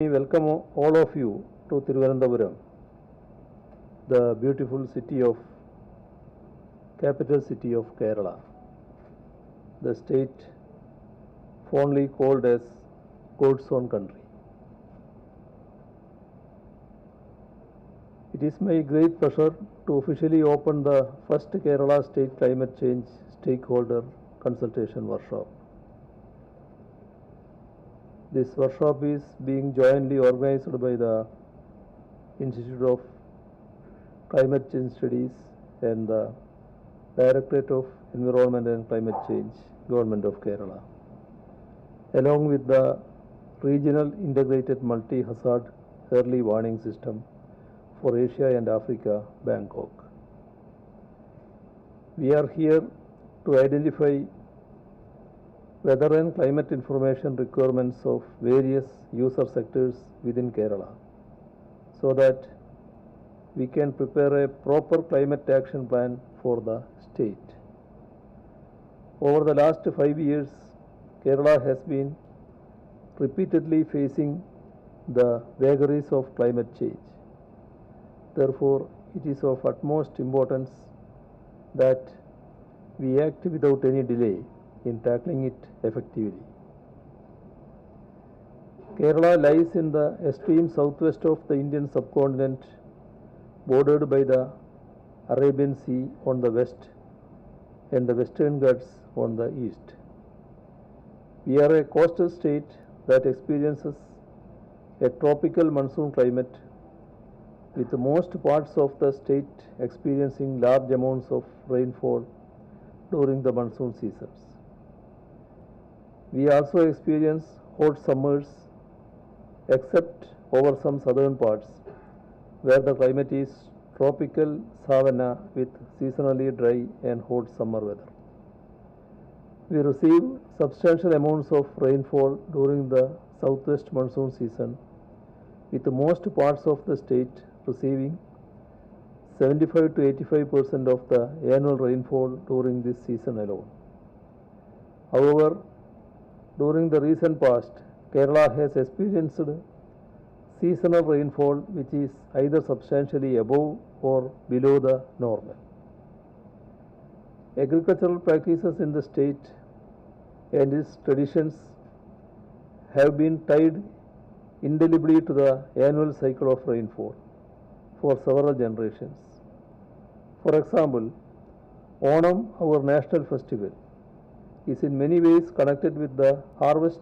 We welcome all of you to Thiruvananthapuram, the beautiful city of capital city of Kerala, the state fondly called as God's own country. It is my great pleasure to officially open the first Kerala State Climate Change Stakeholder Consultation Workshop. This workshop is being jointly organized by the Institute of Climate Change Studies and the Directorate of Environment and Climate Change, Government of Kerala, along with the Regional Integrated Multi-Hazard Early Warning System for Asia and Africa, Bangkok. We are here to identify weather and climate information requirements of various user sectors within Kerala so that we can prepare a proper climate action plan for the state. Over the last 5 years, Kerala has been repeatedly facing the vagaries of climate change. Therefore, it is of utmost importance that we act without any delay in tackling it effectively. Kerala lies in the extreme southwest of the Indian subcontinent, bordered by the Arabian Sea on the west and the Western Ghats on the east. We are a coastal state that experiences a tropical monsoon climate, with most parts of the state experiencing large amounts of rainfall during the monsoon seasons. We also experience hot summers, except over some southern parts, where the climate is tropical savanna with seasonally dry and hot summer weather. We receive substantial amounts of rainfall during the southwest monsoon season, with most parts of the state receiving 75 to 85% of the annual rainfall during this season alone. However, during the recent past, Kerala has experienced seasonal rainfall which is either substantially above or below the normal. Agricultural practices in the state and its traditions have been tied indelibly to the annual cycle of rainfall for several generations. For example, Onam, our national festival, is in many ways connected with the harvest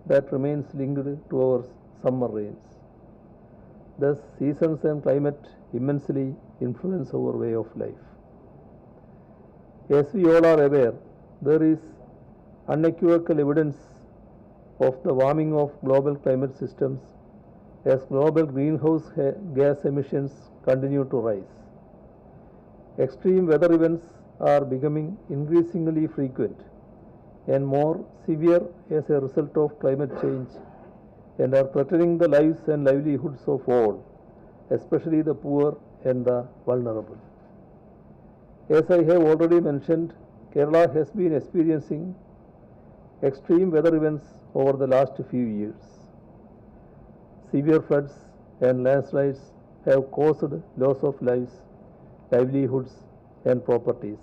that remains linked to our summer rains. Thus, seasons and climate immensely influence our way of life. As we all are aware, there is unequivocal evidence of the warming of global climate systems as global greenhouse gas emissions continue to rise. Extreme weather events are becoming increasingly frequent and more severe as a result of climate change and are threatening the lives and livelihoods of all, especially the poor and the vulnerable. As I have already mentioned, Kerala has been experiencing extreme weather events over the last few years. Severe floods and landslides have caused loss of lives, livelihoods, and properties.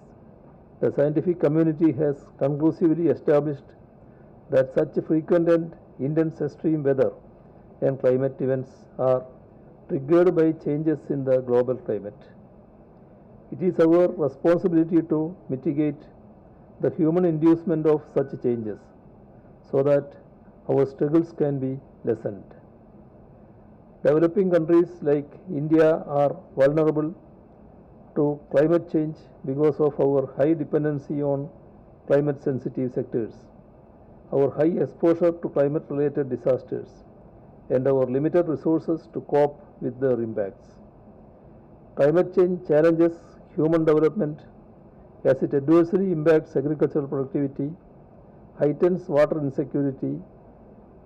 The scientific community has conclusively established that such frequent and intense extreme weather and climate events are triggered by changes in the global climate. It is our responsibility to mitigate the human inducement of such changes so that our struggles can be lessened. Developing countries like India are vulnerable to climate change because of our high dependency on climate sensitive sectors, our high exposure to climate related disasters, and our limited resources to cope with their impacts. Climate change challenges human development as it adversely impacts agricultural productivity, heightens water insecurity,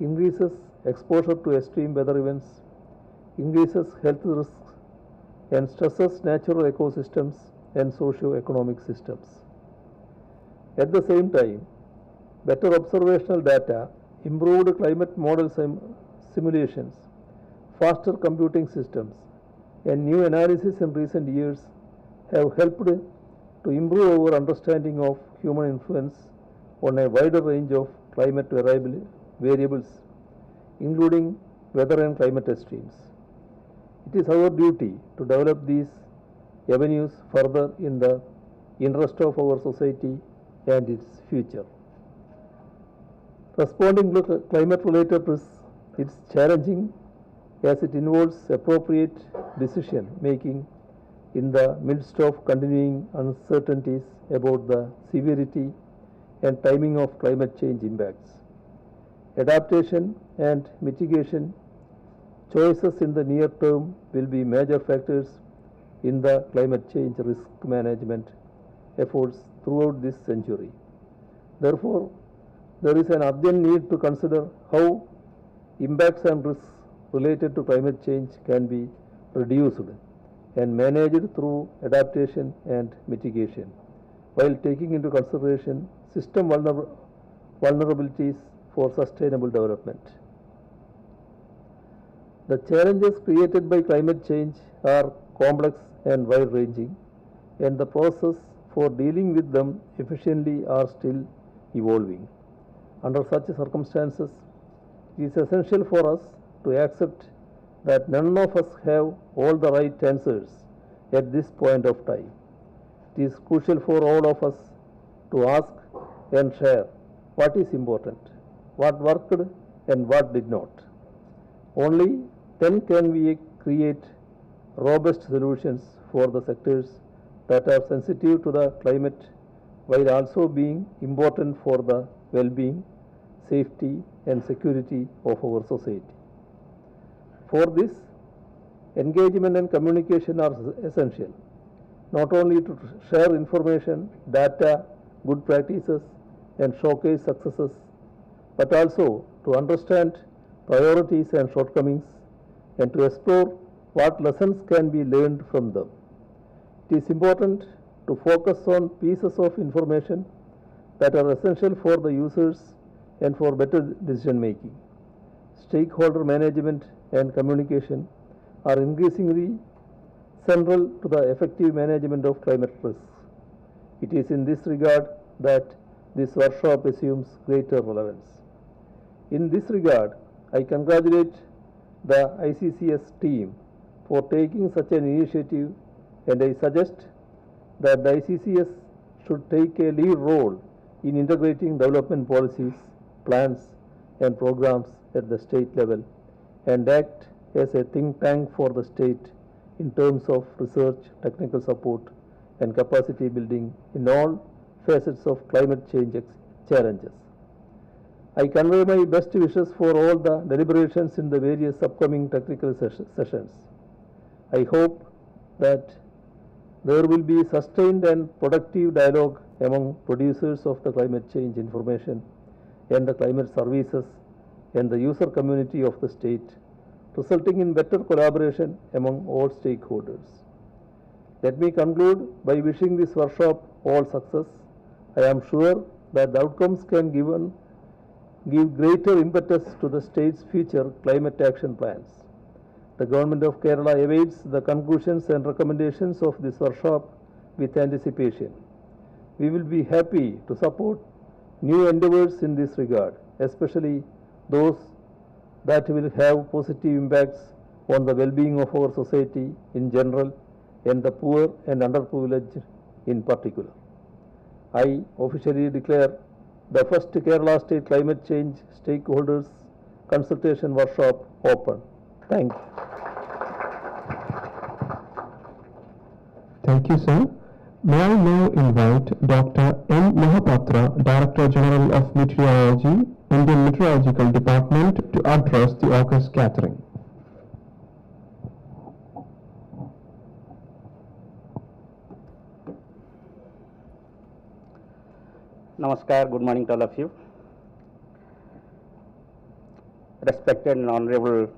increases exposure to extreme weather events, increases health risks, and stresses natural ecosystems and socio-economic systems. At the same time, better observational data, improved climate model simulations, faster computing systems, and new analysis in recent years have helped to improve our understanding of human influence on a wider range of climate variables, including weather and climate extremes. It is our duty to develop these avenues further in the interest of our society and its future. Responding to climate-related risks is challenging as it involves appropriate decision making in the midst of continuing uncertainties about the severity and timing of climate change impacts. Adaptation and mitigation choices in the near term will be major factors in the climate change risk management efforts throughout this century. Therefore, there is an urgent need to consider how impacts and risks related to climate change can be reduced and managed through adaptation and mitigation, while taking into consideration system vulnerabilities for sustainable development. The challenges created by climate change are complex and wide-ranging, and the process for dealing with them efficiently are still evolving. Under such circumstances, it is essential for us to accept that none of us have all the right answers at this point of time. It is crucial for all of us to ask and share what is important, what worked and what did not. Only then can we create robust solutions for the sectors that are sensitive to the climate while also being important for the well-being, safety and security of our society. For this, engagement and communication are essential, not only to share information, data, good practices and showcase successes, but also to understand priorities and shortcomings and to explore what lessons can be learned from them. It is important to focus on pieces of information that are essential for the users and for better decision making. Stakeholder management and communication are increasingly central to the effective management of climate risks. It is in this regard that this workshop assumes greater relevance. In this regard, I congratulate the ICCS team for taking such an initiative, and I suggest that the ICCS should take a lead role in integrating development policies, plans and programs at the state level and act as a think tank for the state in terms of research, technical support and capacity building in all facets of climate change challenges. I convey my best wishes for all the deliberations in the various upcoming technical sessions. I hope that there will be sustained and productive dialogue among producers of the climate change information and the climate services and the user community of the state, resulting in better collaboration among all stakeholders. Let me conclude by wishing this workshop all success. I am sure that the outcomes can give greater impetus to the state's future climate action plans. The Government of Kerala awaits the conclusions and recommendations of this workshop with anticipation. We will be happy to support new endeavors in this regard, especially those that will have positive impacts on the well-being of our society in general and the poor and underprivileged in particular. I officially declare the first Kerala State Climate Change Stakeholders Consultation Workshop open. Thank you. Thank you, sir. May I now invite Dr. M. Mahapatra, Director General of Meteorology, Indian Meteorological Department, to address the August gathering. Namaskar, good morning to all of you. Respected and honorable